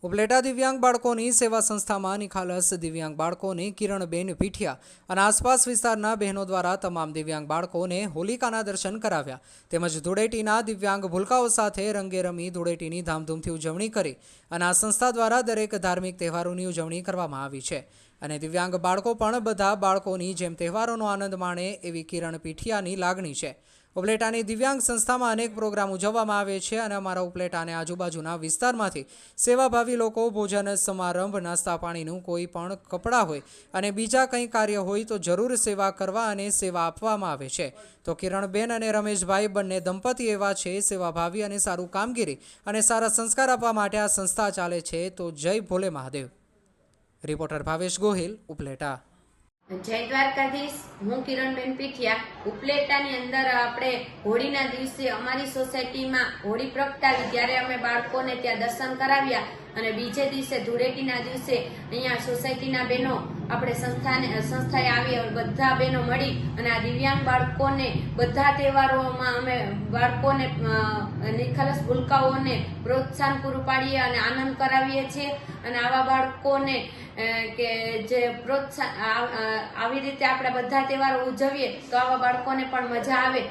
ઉપલેટા દિવ્યાંગ બાળકોની સેવા સંસ્થામાં નિખાલસ દિવ્યાંગ બાળકોને કિરણબેન પીઠિયા અને આસપાસ વિસ્તારના બહેનો દ્વારા તમામ દિવ્યાંગ બાળકોને હોલિકાના દર્શન કરાવ્યા તેમજ ધૂળેટીના દિવ્યાંગ ભૂલકાઓ સાથે રંગે રમી ધૂળેટીની ધામધૂમથી ઉજવણી કરી અને આ સંસ્થા દ્વારા દરેક ધાર્મિક તહેવારોની ઉજવણી કરવામાં આવી છે અને દિવ્યાંગ બાળકો પણ બધા બાળકોની જેમ તહેવારોનો આનંદ માણે એવી કિરણ પીઠિયાની લાગણી છે। ઉપલેટાની દિવ્યાંગ સંસ્થામાં અનેક પ્રોગ્રામ ઉજવવામાં આવે છે અને અમારા ઉપલેટા અને આજુબાજુના વિસ્તારમાંથી સેવાભાવી લોકો ભોજન સમારંભ નાસ્તા પાણીનું કોઈ પણ કપડાં હોય અને બીજા કંઈ કાર્ય હોય તો જરૂર સેવા કરવા અને સેવા આપવામાં આવે છે। તો કિરણબેન અને રમેશભાઈ બંને દંપતી એવા છે સેવાભાવી અને સારું કામગીરી અને સારા સંસ્કાર આપવા માટે આ સંસ્થા ચાલે છે। તો જય ભોલે મહાદેવ। રિપોર્ટર ભાવેશ ગોહિલ, ઉપલેટા। જય દ્વારકાધીશ। હું કિરણબેન પીઠિયા। ઉપલેટાની અંદર આપણે હોળીના દિવસે અમારી સોસાયટીમાં હોળી પ્રગટાવી ત્યારે અમે બાળકોને ત્યાં દર્શન કરાવ્યા અને બીજે દિવસે ધૂળેટીના દિવસે અહીંયા સોસાયટીના બહેનો આપણે સંસ્થાએ આવી બધા બહેનો મળી અને આ દિવ્યાંગ બાળકોને બધા તહેવારોમાં અમે બાળકોને નિખાલસ ભૂલકાઓને પ્રોત્સાહન પૂરું પાડીએ અને આનંદ કરાવીએ છીએ અને આવા બાળકોને કે જે પ્રોત્સાહન આવી રીતે આપણે બધા તહેવારો ઉજવીએ તો આવા બાળકોને પણ મજા આવે